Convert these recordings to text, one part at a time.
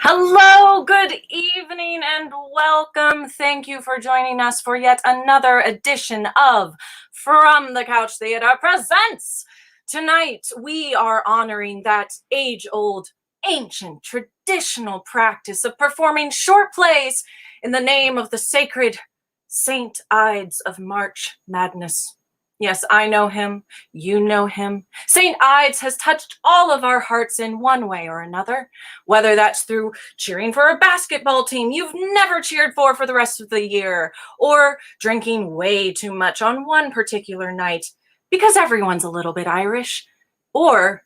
Hello, good evening, and welcome. Thank you for joining us for yet another edition of From the Couch Theater Presents. Tonight, we are honoring that age-old, ancient, traditional practice of performing short plays in the name of the sacred Saint Ides of March Madness. Yes, I know him. You know him. St. Ides has touched all of our hearts in one way or another, whether that's through cheering for a basketball team you've never cheered for the rest of the year, or drinking way too much on one particular night because everyone's a little bit Irish, or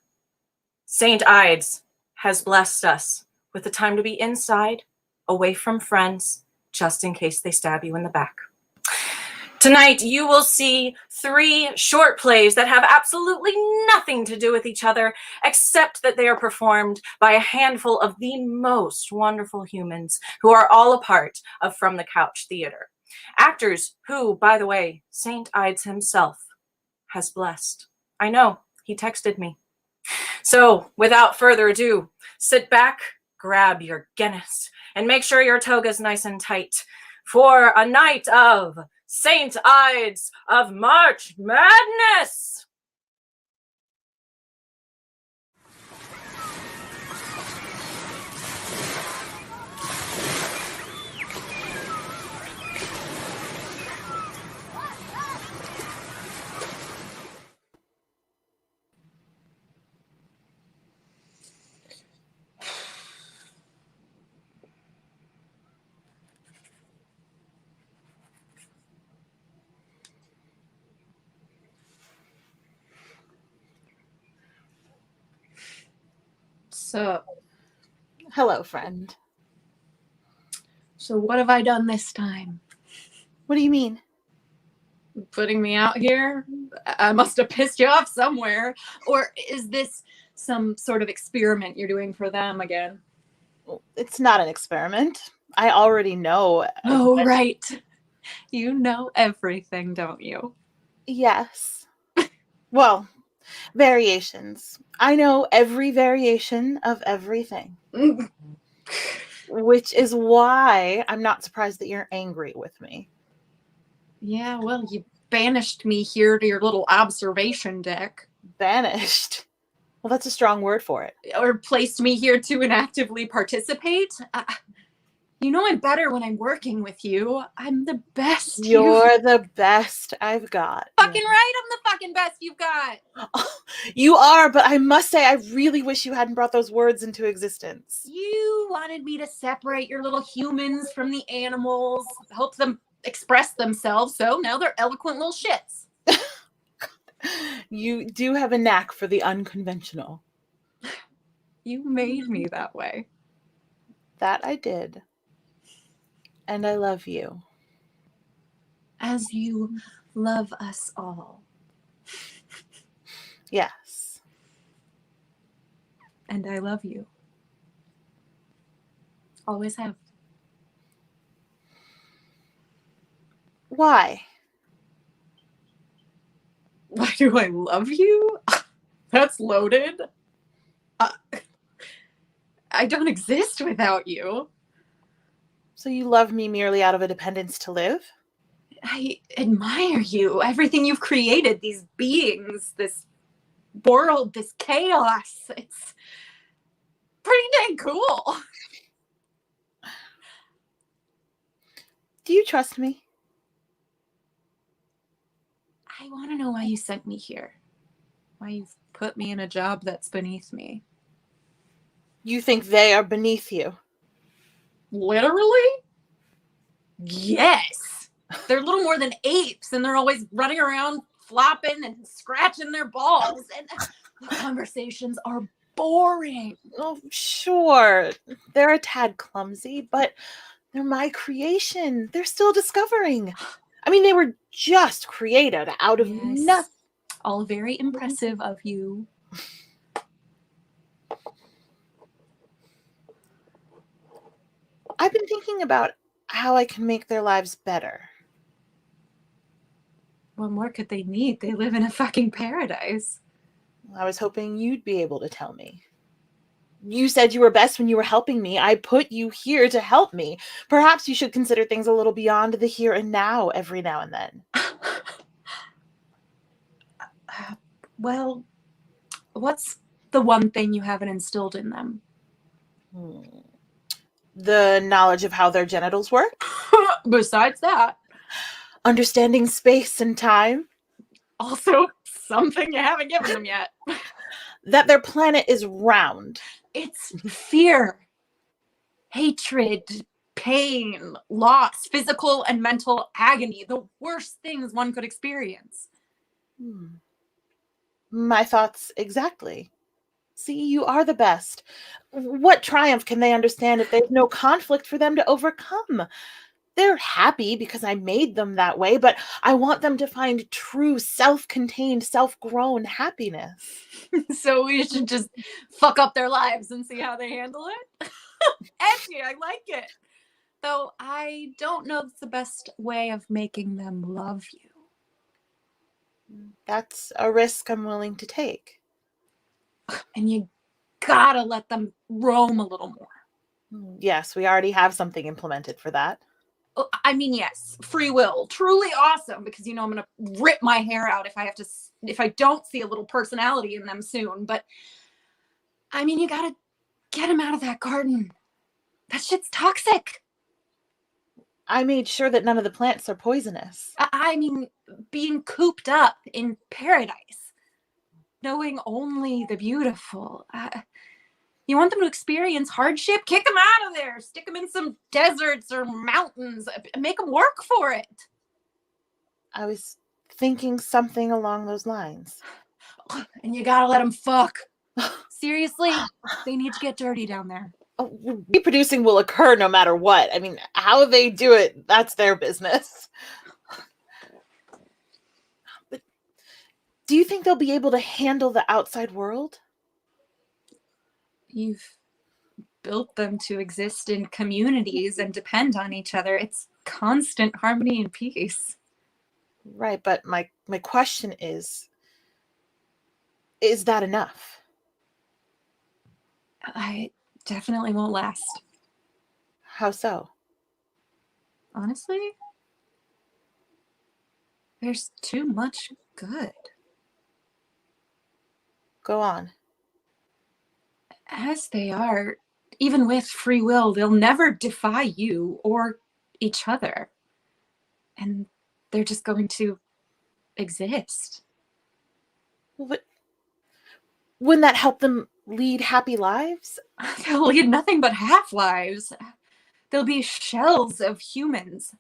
St. Ides has blessed us with the time to be inside, away from friends, just in case they stab you in the back. Tonight, you will see 3 short plays that have absolutely nothing to do with each other, except that they are performed by a handful of the most wonderful humans who are all a part of From the Couch Theater. Actors who, by the way, St. Ides himself has blessed. I know, he texted me. So, without further ado, sit back, grab your Guinness, and make sure your toga's nice and tight for a night of Saint Ides of March Madness! So, hello, friend. So what have I done this time? What do you mean? Putting me out here? I must have pissed you off somewhere. Or is this some sort of experiment you're doing for them again? It's not an experiment. I already know. Oh, right. You know everything, don't you? Yes. Well, variations. I know every variation of everything. Which is why I'm not surprised that you're angry with me. Yeah, well, you banished me here to your little observation deck. Banished? Well, that's a strong word for it. Or placed me here to inactively participate. You know I'm better when I'm working with you. I'm the best. You're the best I've got. Fucking right, I'm the fucking best you've got. Oh, you are, but I must say, I really wish you hadn't brought those words into existence. You wanted me to separate your little humans from the animals, help them express themselves, so now they're eloquent little shits. You do have a knack for the unconventional. You made me that way. That I did. And I love you. As you love us all. Yes. And I love you. Always have. Why? Why do I love you? That's loaded. I don't exist without you. So you love me merely out of a dependence to live? I admire you. Everything you've created, these beings, this world, this chaos. It's pretty dang cool. Do you trust me? I want to know why you sent me here. Why you've put me in a job that's beneath me. You think they are beneath you? Literally? Yes. They're little more than apes, and they're always running around flopping and scratching their balls, and the conversations are boring. Oh, sure. They're a tad clumsy, but they're my creation. They're still discovering. I mean, they were just created out of nothing. All very impressive of you. I've been thinking about how I can make their lives better. What more could they need? They live in a fucking paradise. I was hoping you'd be able to tell me. You said you were best when you were helping me. I put you here to help me. Perhaps you should consider things a little beyond the here and now every now and then. Well, what's the one thing you haven't instilled in them? The knowledge of how their genitals work? Besides that. Understanding space and time? Also, something you haven't given them yet. That their planet is round. It's fear, hatred, pain, loss, physical and mental agony. The worst things one could experience. My thoughts exactly. See, you are the best. What triumph can they understand if there's no conflict for them to overcome? They're happy because I made them that way, but I want them to find true, self-contained, self-grown happiness. So we should just fuck up their lives and see how they handle it? Edgy, I like it. Though I don't know that's the best way of making them love you. That's a risk I'm willing to take. And you gotta let them roam a little more. Yes, we already have something implemented for that. I mean, yes, free will, truly awesome, because you know I'm gonna rip my hair out if I don't see a little personality in them soon. But I mean, you gotta get them out of that garden. That shit's toxic. I made sure that none of the plants are poisonous. I mean, being cooped up in paradise, knowing only the beautiful. You want them to experience hardship? Kick them out of there. Stick them in some deserts or mountains. Make them work for it. I was thinking something along those lines. And you gotta let them fuck. Seriously, they need to get dirty down there. Reproducing will occur no matter what. I mean, how they do it, that's their business. But do you think they'll be able to handle the outside world? You've built them to exist in communities and depend on each other. It's constant harmony and peace. Right, but my question is that enough? I definitely won't last. How so? Honestly, there's too much good. Go on. As they are, even with free will, they'll never defy you or each other. And they're just going to exist. But wouldn't that help them lead happy lives? They'll lead nothing but half-lives. They'll be shells of humans.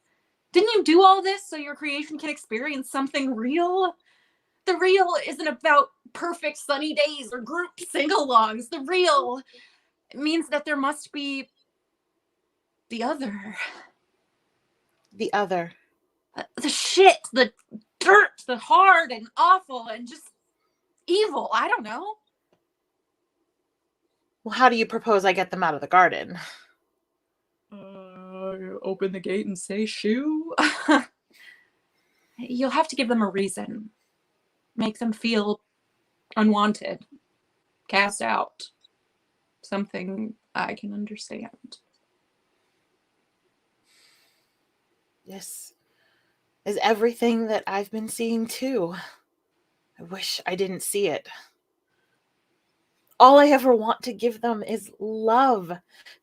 Didn't you do all this so your creation can experience something real? The real isn't about perfect sunny days or group sing-alongs. The real means that there must be the other. The other. The shit, the dirt, the hard and awful and just evil. I don't know. Well, how do you propose I get them out of the garden? Open the gate and say shoo. You'll have to give them a reason. Make them feel unwanted, cast out. Something I can understand. This is everything that I've been seeing too. I wish I didn't see it. All I ever want to give them is love.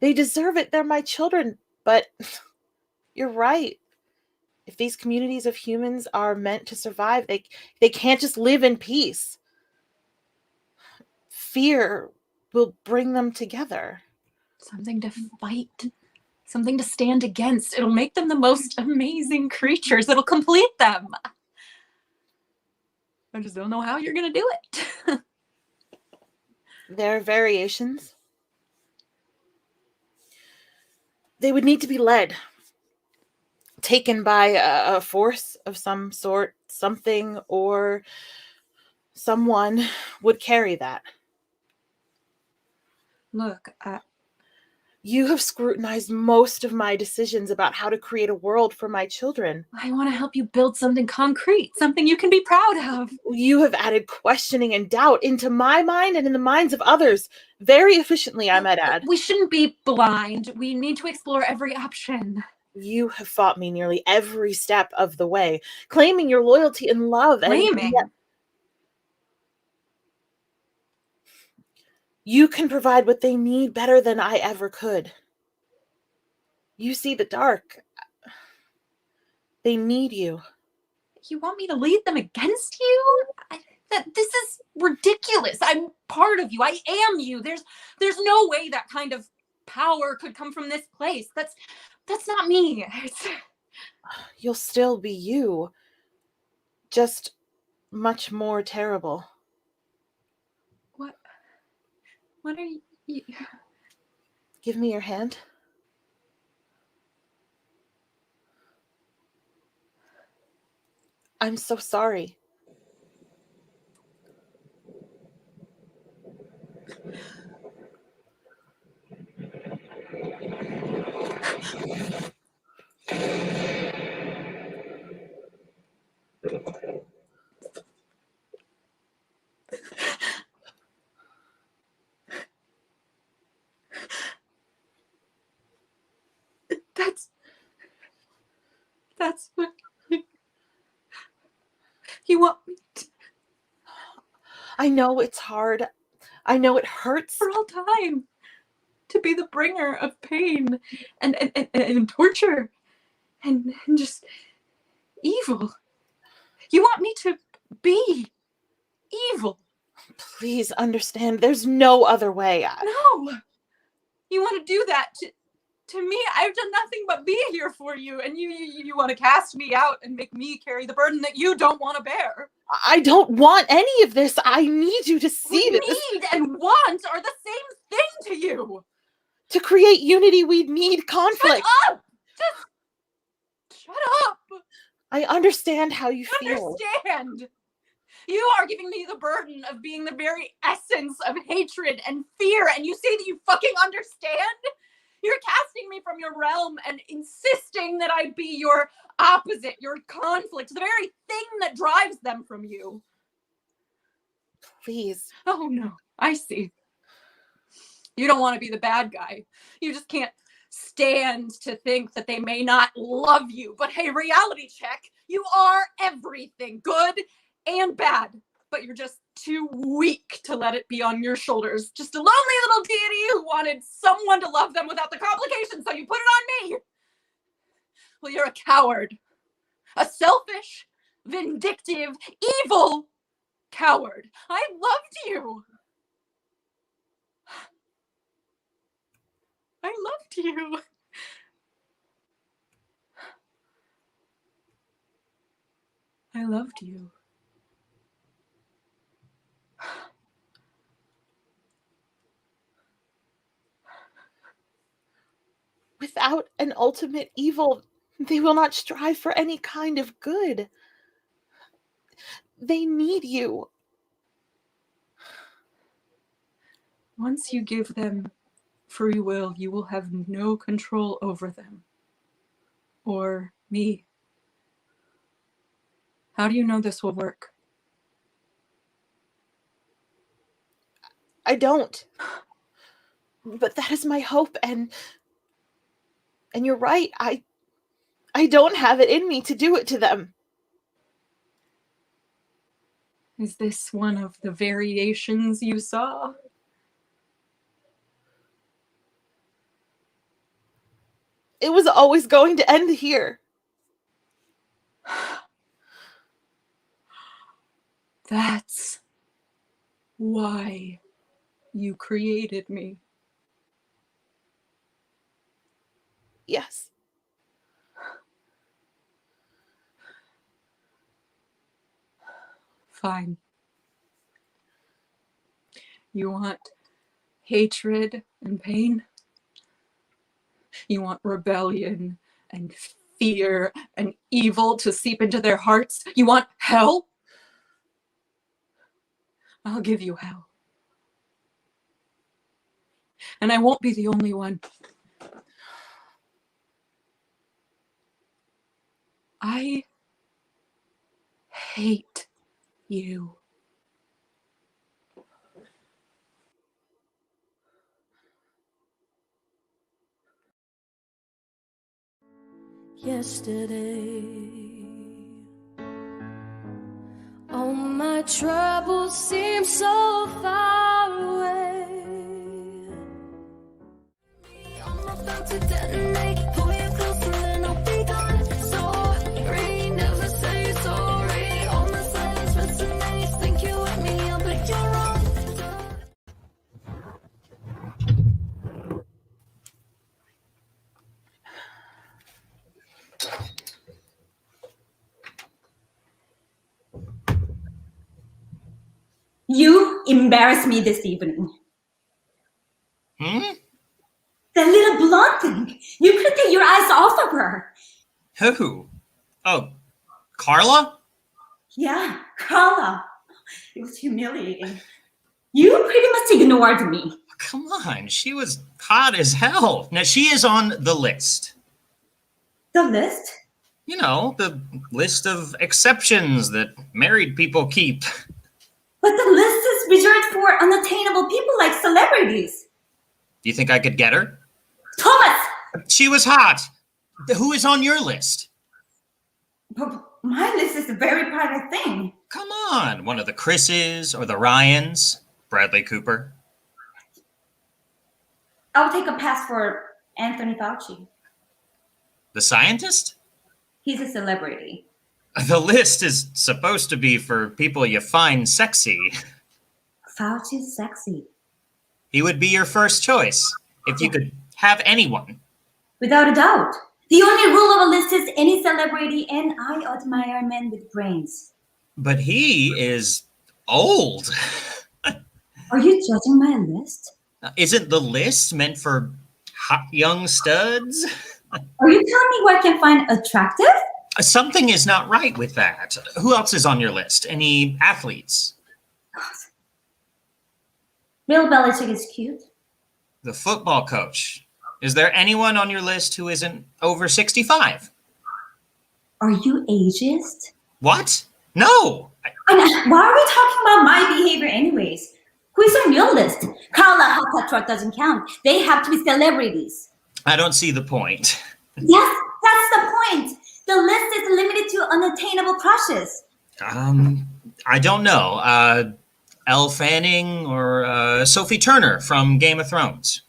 They deserve it. They're my children. But you're right. If these communities of humans are meant to survive, they can't just live in peace. Fear will bring them together. Something to fight. Something to stand against. It'll make them the most amazing creatures. It'll complete them. I just don't know how you're going to do it. There are variations. They would need to be led, taken by a force of some sort, something or someone would carry that. Look, You have scrutinized most of my decisions about how to create a world for my children. I want to help you build something concrete, something you can be proud of. You have added questioning and doubt into my mind and in the minds of others very efficiently, I might add. We shouldn't be blind. We need to explore every option. You have fought me nearly every step of the way, claiming your loyalty and love. Claiming? You can provide what they need better than I ever could. You see the dark. They need you. You want me to lead them against you? This is ridiculous. I'm part of you. I am you. There's no way that kind of power could come from this place. That's not me. You'll still be you. Just much more terrible. What are you? Give me your hand. I'm so sorry. That's what you want me to. I know it's hard. I know it hurts. For all time. To be the bringer of pain and torture and just evil. You want me to be evil. Please understand, there's no other way. No. You want to do that to me? I've done nothing but be here for you, and you want to cast me out and make me carry the burden that you don't want to bear. I don't want any of this. I need you to see this. Need and want are the same thing to you. To create unity, we need conflict. Shut up! Just shut up. I understand how you feel. Understand. You are giving me the burden of being the very essence of hatred and fear, and you say that you fucking understand? You're casting me from your realm and insisting that I be your opposite, your conflict, the very thing that drives them from you. Please. Oh no, I see. You don't want to be the bad guy. You just can't stand to think that they may not love you. But hey, reality check. You are everything, good and bad. But you're just too weak to let it be on your shoulders. Just a lonely little deity who wanted someone to love them without the complications, so you put it on me. Well, you're a coward. A selfish, vindictive, evil coward. I loved you. I loved you. I loved you. Without an ultimate evil, they will not strive for any kind of good. They need you. Once you give them free will, you will have no control over them. Or me. How do you know this will work? I don't. But that is my hope, and you're right. I don't have it in me to do it to them. Is this one of the variations you saw? It was always going to end here. That's why you created me. Yes. Fine. You want hatred and pain? You want rebellion and fear and evil to seep into their hearts? You want hell? I'll give you hell. And I won't be the only one. I hate you. Yesterday, all my troubles seem so far away. I'm about to detonate, pull you closer and I'll be gone. Sorry, never say sorry. All my silence resonates, think you with me, but you're wrong. You embarrassed me this evening. Hmm? That little blonde thing. You couldn't take your eyes off of her. Who? Oh, Carla? Yeah, Carla. It was humiliating. You pretty much ignored me. Come on, she was hot as hell. Now, she is on the list. The list? You know, the list of exceptions that married people keep. But the list is reserved for unattainable people like celebrities. Do you think I could get her? Thomas! She was hot. Who is on your list? But my list is a very private thing. Come on, one of the Chris's or the Ryans. Bradley Cooper. I'll take a pass for Anthony Fauci. The scientist? He's a celebrity. The list is supposed to be for people you find sexy. Fauci's sexy. He would be your first choice if you could have anyone. Without a doubt. The only rule of a list is any celebrity, and I admire men with brains. But he is old. Are you judging my list? Isn't the list meant for hot young studs? Are you telling me who I can find attractive? Something is not right with that. Who else is on your list? Any athletes? Bill Belichick is cute. The football coach. Is there anyone on your list who isn't over 65? Are you ageist? What? No. And why are we talking about my behavior anyways? Who is on your list? Carla Hot doesn't count. They have to be celebrities. I don't see the point. Yes, that's the point. The list is limited to unattainable crushes. I don't know. Elle Fanning or Sophie Turner from Game of Thrones.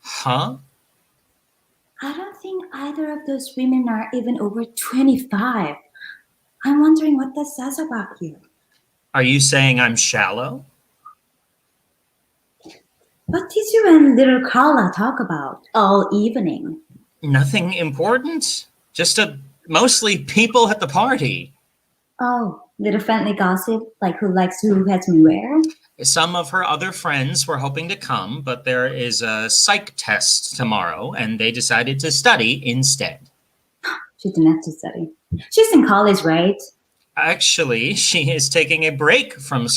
Huh? I don't think either of those women are even over 25. I'm wondering what that says about you. Are you saying I'm shallow? What did you and little Carla talk about all evening? Nothing important. Just mostly people at the party. Oh, little friendly gossip, like who likes who has been where? Some of her other friends were hoping to come, but there is a psych test tomorrow, and they decided to study instead. She didn't have to study. She's in college, right? Actually, she is taking a break from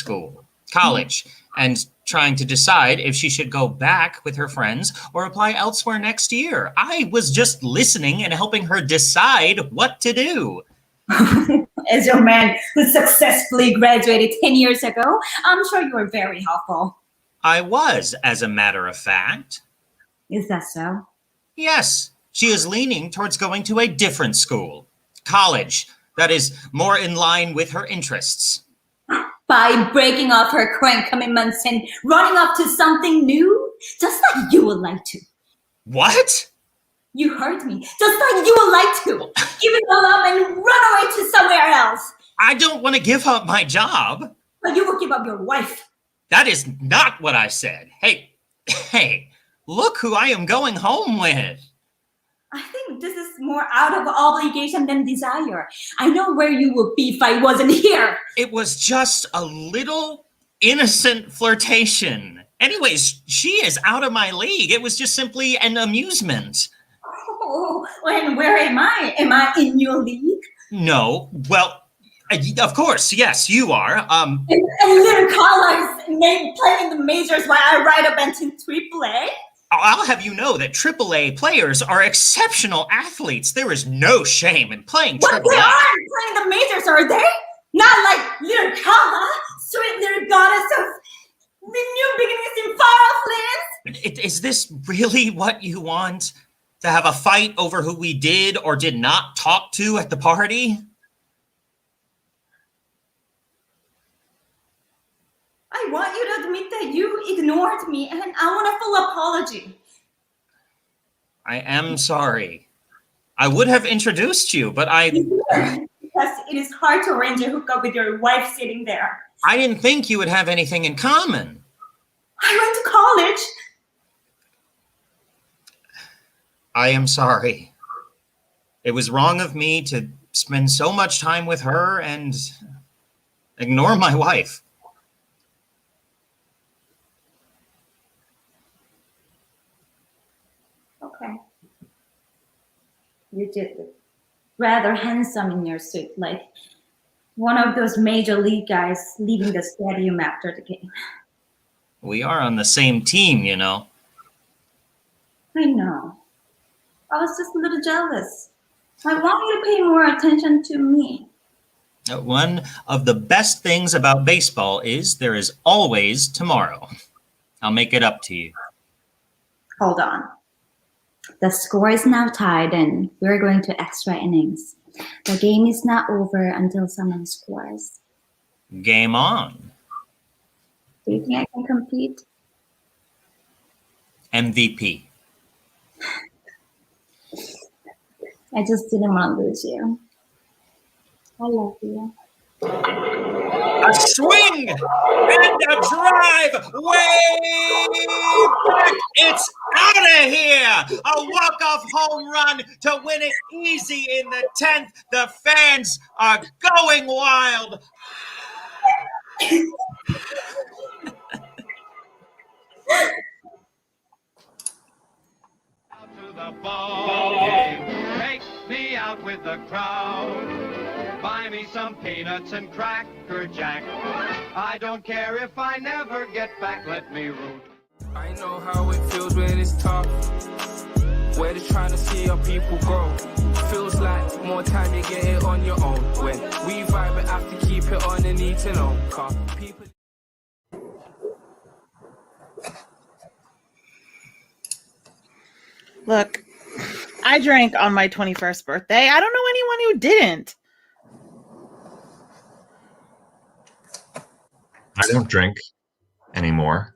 college, and trying to decide if she should go back with her friends or apply elsewhere next year. I was just listening and helping her decide what to do. As your man who successfully graduated 10 years ago, I'm sure you were very helpful. I was, as a matter of fact. Is that so? Yes, she is leaning towards going to a different school. College, that is more in line with her interests. By breaking off her current commitments and running off to something new? Just like you would like to. What? You heard me. Just like you would like to. Give it all up and run away to somewhere else. I don't want to give up my job. But you will give up your wife. That is not what I said. Hey, look who I am going home with. I think this is more out of obligation than desire. I know where you would be if I wasn't here. It was just a little innocent flirtation. Anyways, she is out of my league. It was just simply an amusement. Oh, and where am I? Am I in your league? No, well, of course, yes, you are. And little Carla is playing in the majors while I ride a bench in AAA? I'll have you know that AAA players are exceptional athletes. There is no shame in playing But AAA. they are playing the majors, are they? Not like little Carla, sweet little goddess of the new beginnings in far-off lands. Is this really what you want? To have a fight over who we did or did not talk to at the party? I want you to admit that you ignored me, and I want a full apology. I am sorry. I would have introduced you, but Because it is hard to arrange a hookup with your wife sitting there. I didn't think you would have anything in common. I went to college. I am sorry. It was wrong of me to spend so much time with her and ignore my wife. Okay. You did rather handsome in your suit, like one of those major league guys leaving the stadium after the game. We are on the same team, you know. I know. I was just a little jealous. I want you to pay more attention to me. One of the best things about baseball is there is always tomorrow. I'll make it up to you. Hold on. The score is now tied and we're going to extra innings. The game is not over until someone scores. Game on. Do you think I can compete? MVP. I just didn't want to lose you. I love you. A swing and a drive way back. It's out of here. A walk-off home run to win it easy in the 10th. The fans are going wild. Out to the ball game. Take me out with the crowd. Buy me some peanuts and Cracker Jack. I don't care if I never get back. Let me root. I know how it feels when it's tough. We're just trying to see our people grow. Feels like more time you get it on your own. When we vibe, we have to keep it on the need to know. 'Cause people. Look, I drank on my 21st birthday. I don't know anyone who didn't. I don't drink anymore.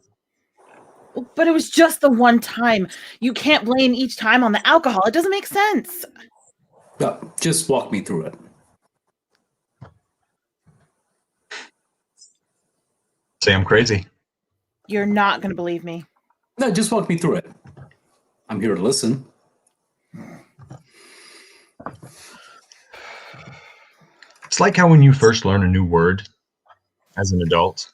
But it was just the one time. You can't blame each time on the alcohol. It doesn't make sense. Just walk me through it. Say I'm crazy. You're not going to believe me. No, just walk me through it. I'm here to listen. It's like how when you first learn a new word as an adult,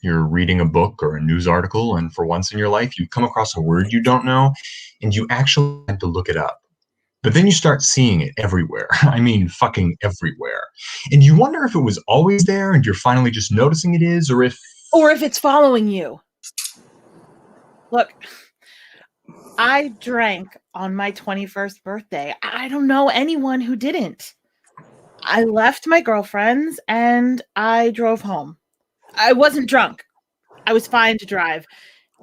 you're reading a book or a news article, and for once in your life, you come across a word you don't know, and you actually have to look it up. But then you start seeing it everywhere. I mean, fucking everywhere. And you wonder if it was always there and you're finally just noticing it is, or if it's following you. Look, I drank on my 21st birthday. I don't know anyone who didn't. I left my girlfriends and I drove home. I wasn't drunk. I was fine to drive.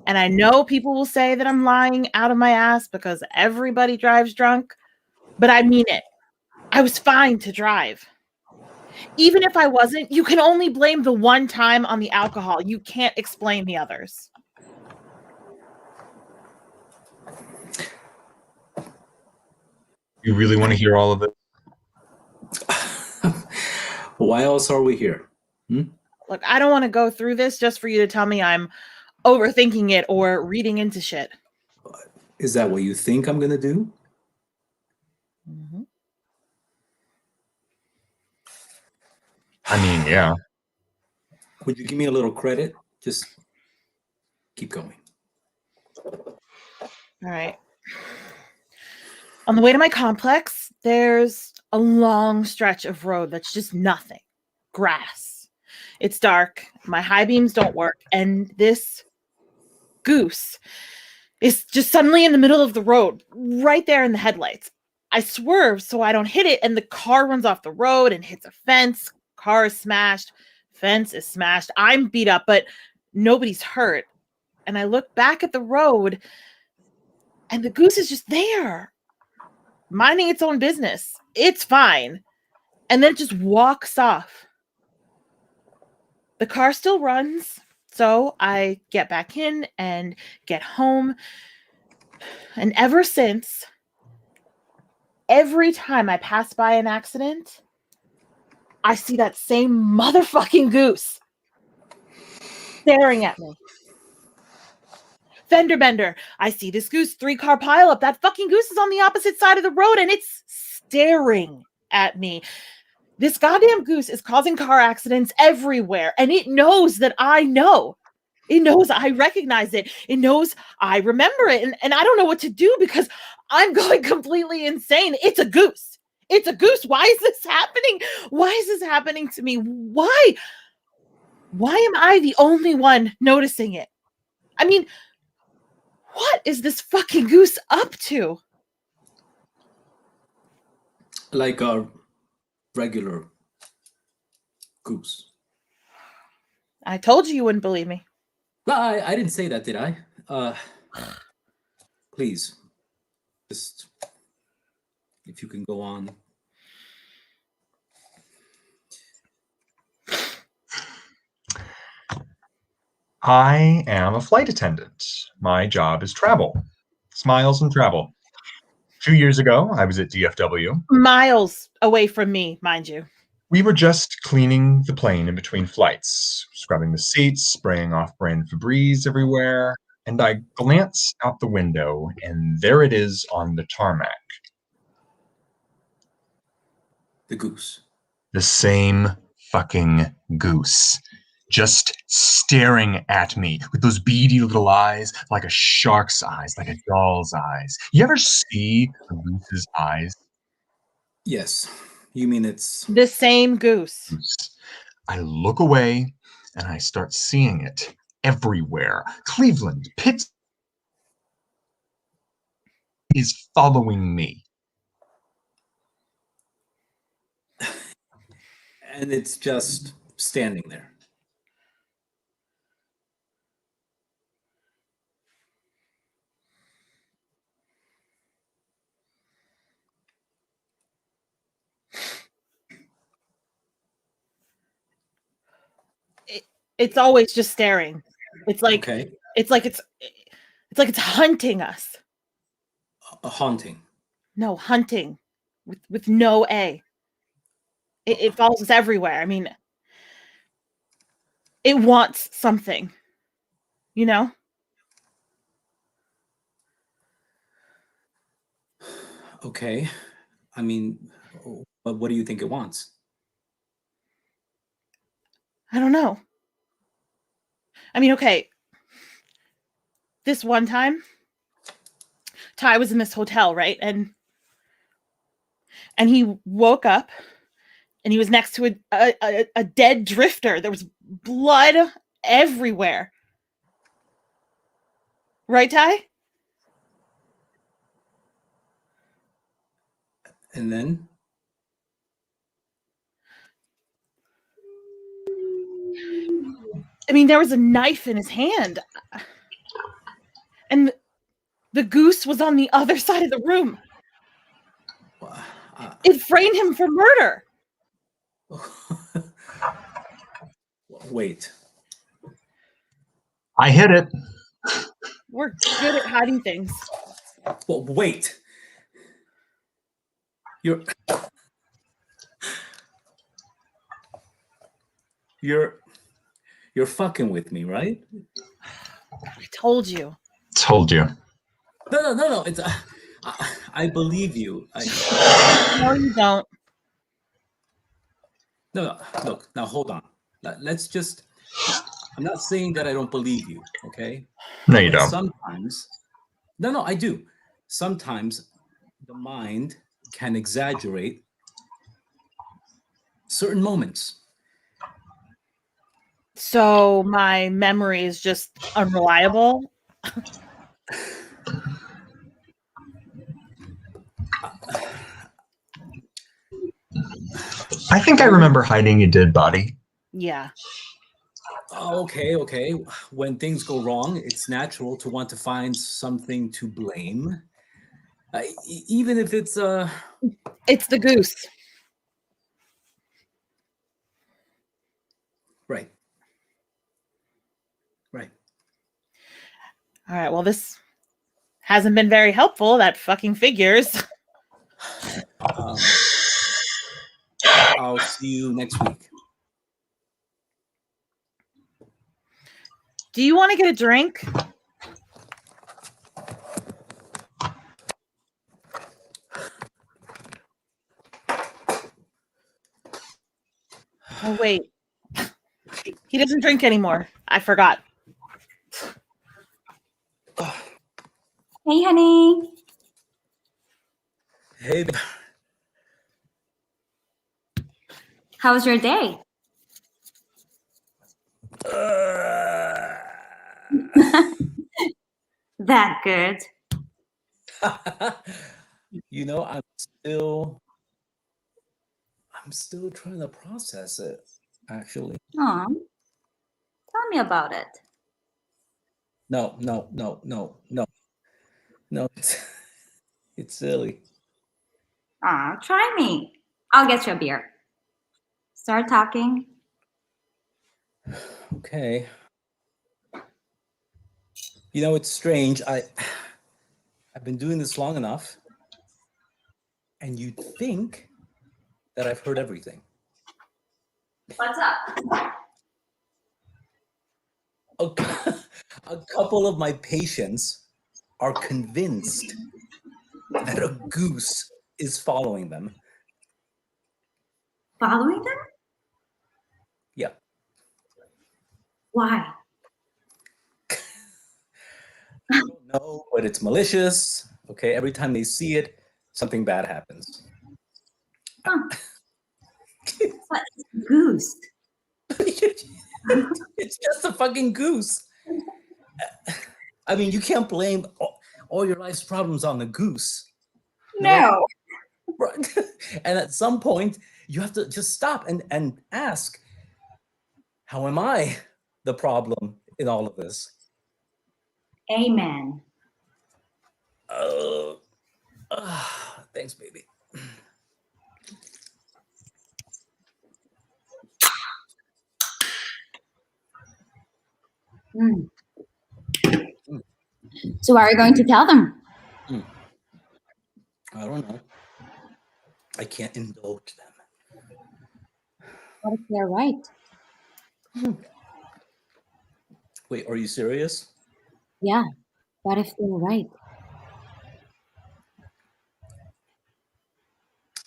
And I know people will say that I'm lying out of my ass because everybody drives drunk, but I mean it. I was fine to drive. Even if I wasn't, you can only blame the one time on the alcohol. You can't explain the others. you really want to hear all of it. Why else are we here? Look, I don't want to go through this just for you to tell me I'm overthinking it or reading into shit. Is that what you think I'm gonna do? Mm-hmm. I mean, yeah. Would you give me a little credit? Just keep going. All right. On the way to my complex, there's a long stretch of road that's just nothing. Grass. It's dark. My high beams don't work. And this goose is just suddenly in the middle of the road, right there in the headlights. I swerve so I don't hit it, and the car runs off the road and hits a fence. Car is smashed. Fence is smashed. I'm beat up, but nobody's hurt. And I look back at the road, and the goose is just there, minding its own business. It's fine. And then it just walks off. The car still runs, so I get back in and get home. And ever since, every time I pass by an accident, I see that same motherfucking goose staring at me. Fender bender. I see this goose, 3-car pileup. That fucking goose is on the opposite side of the road and it's staring at me. This goddamn goose is causing car accidents everywhere, and it knows that I know. It knows I recognize it. It knows I remember it, and I don't know what to do because I'm going completely insane. It's a goose. It's a goose. Why is this happening? Why is this happening to me? Why? Why am I the only one noticing it? I mean, what is this fucking goose up to? Like a regular goose. I told you wouldn't believe me. No, I didn't say that, did I? Please, just if you can go on. I am a flight attendant. My job is travel. Smiles and travel. 2 years ago, I was at DFW. Miles away from me, mind you. We were just cleaning the plane in between flights, scrubbing the seats, spraying off brand Febreze everywhere, and I glance out the window, and there it is on the tarmac. The goose. The same fucking goose. Just staring at me with those beady little eyes, like a shark's eyes, like a doll's eyes. You ever see a goose's eyes? Yes. You mean it's The same goose. I look away and I start seeing it everywhere. Cleveland, Pittsburgh is following me. and it's just standing there. It's always just staring. It's like Okay. it's like it's hunting us. A haunting. No, hunting with no A. It follows us everywhere. I mean, it wants something, you know? Okay. I mean, but what do you think it wants? I don't know. I mean, okay. This one time, Ty was in this hotel, right? And he woke up and he was next to a dead drifter. There was blood everywhere. Right, Ty? And then? I mean, there was a knife in his hand. And the goose was on the other side of the room. It framed him for murder. Wait. I hit it. We're good at hiding things. Well, wait. You're fucking with me, right? I told you. Told you. No. It's I believe you. No, you don't. No. Look, now hold on. Let's just. I'm not saying that I don't believe you. Okay. No, you But don't. sometimes. No, I do. Sometimes the mind can exaggerate certain moments. So my memory is just unreliable. I think I remember hiding a dead body. Yeah. Okay. When things go wrong, it's natural to want to find something to blame. Even if it's It's the goose. Right. All right, well, this hasn't been very helpful, that fucking figures. I'll see you next week. Do you want to get a drink? Oh, wait. He doesn't drink anymore. I forgot. Hey, honey. Hey. How was your day? That good. I'm still trying to process it, actually. Aw. Tell me about it. No. It's silly. Aw, try me. I'll get you a beer. Start talking. Okay. It's strange. I've been doing this long enough, and you'd think that I've heard everything. What's up? A couple of my patients are convinced that a goose is following them. Following them? Yeah. Why? I don't know, but it's malicious. Okay, every time they see it, something bad happens. Huh. What is a goose? It's just a fucking goose. I mean, you can't blame all your life's problems on the goose. No. Right? And at some point, you have to just stop and ask, how am I the problem in all of this? Amen. Thanks, baby. Mm. So what are you going to tell them? I don't know. I can't indulge them. What if they're right? Wait, are you serious? Yeah. What if they're right?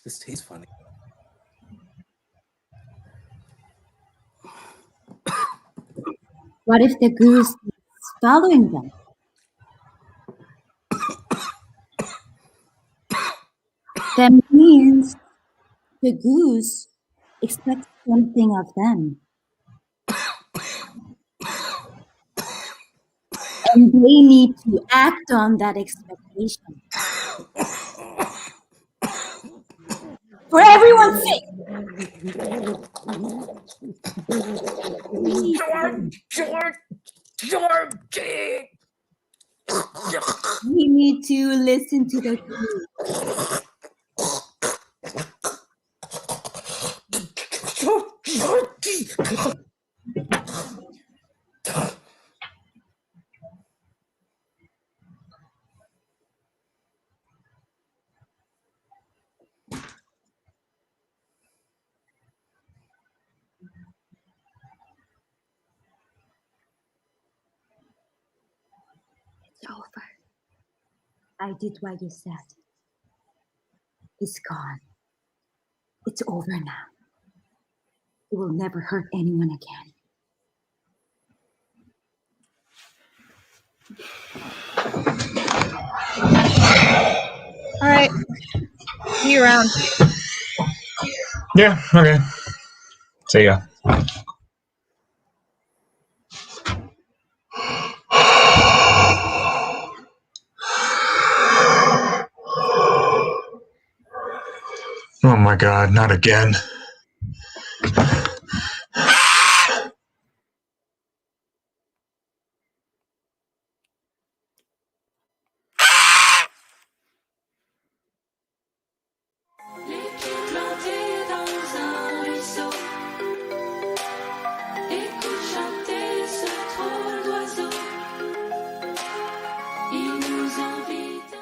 This tastes funny. What if the goose is following them? That means the goose expects something of them. And they need to act on that expectation. For everyone's sake. Georgie! We need to listen to the goose. It's over. I did what you said. It's gone. It's over now. It will never hurt anyone again. All right. See you around. Yeah, okay. See ya. Oh my god, not again. Les pieds plantés dans un ruisseau. Écoute chanter ce drôle d'oiseau. Il nous invite.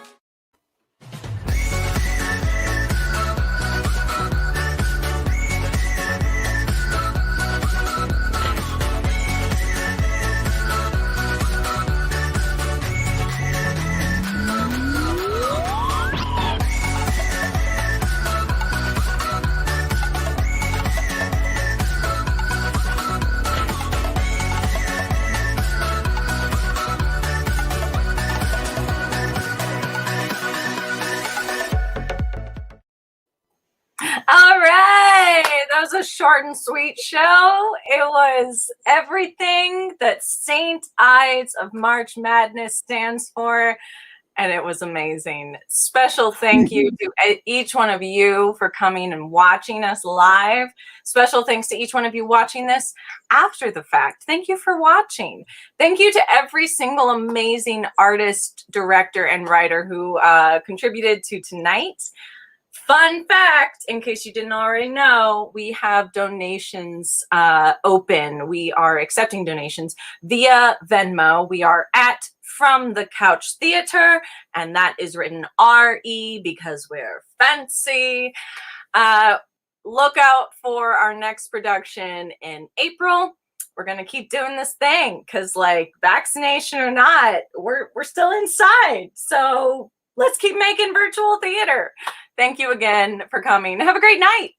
All right. That was a short and sweet show. It was everything that St. Ides of March Madness stands for. And it was amazing. Special thank you to each one of you for coming and watching us live. Special thanks to each one of you watching this after the fact. Thank you for watching. Thank you to every single amazing artist, director, and writer who contributed to tonight. Fun fact, in case you didn't already know, we have donations open. We are accepting donations via Venmo. We are at From the Couch Theater, and that is written R-E because we're fancy. Look out for our next production in April. We're going to keep doing this thing because, like, vaccination or not, we're still inside. So let's keep making virtual theater. Thank you again for coming. Have a great night.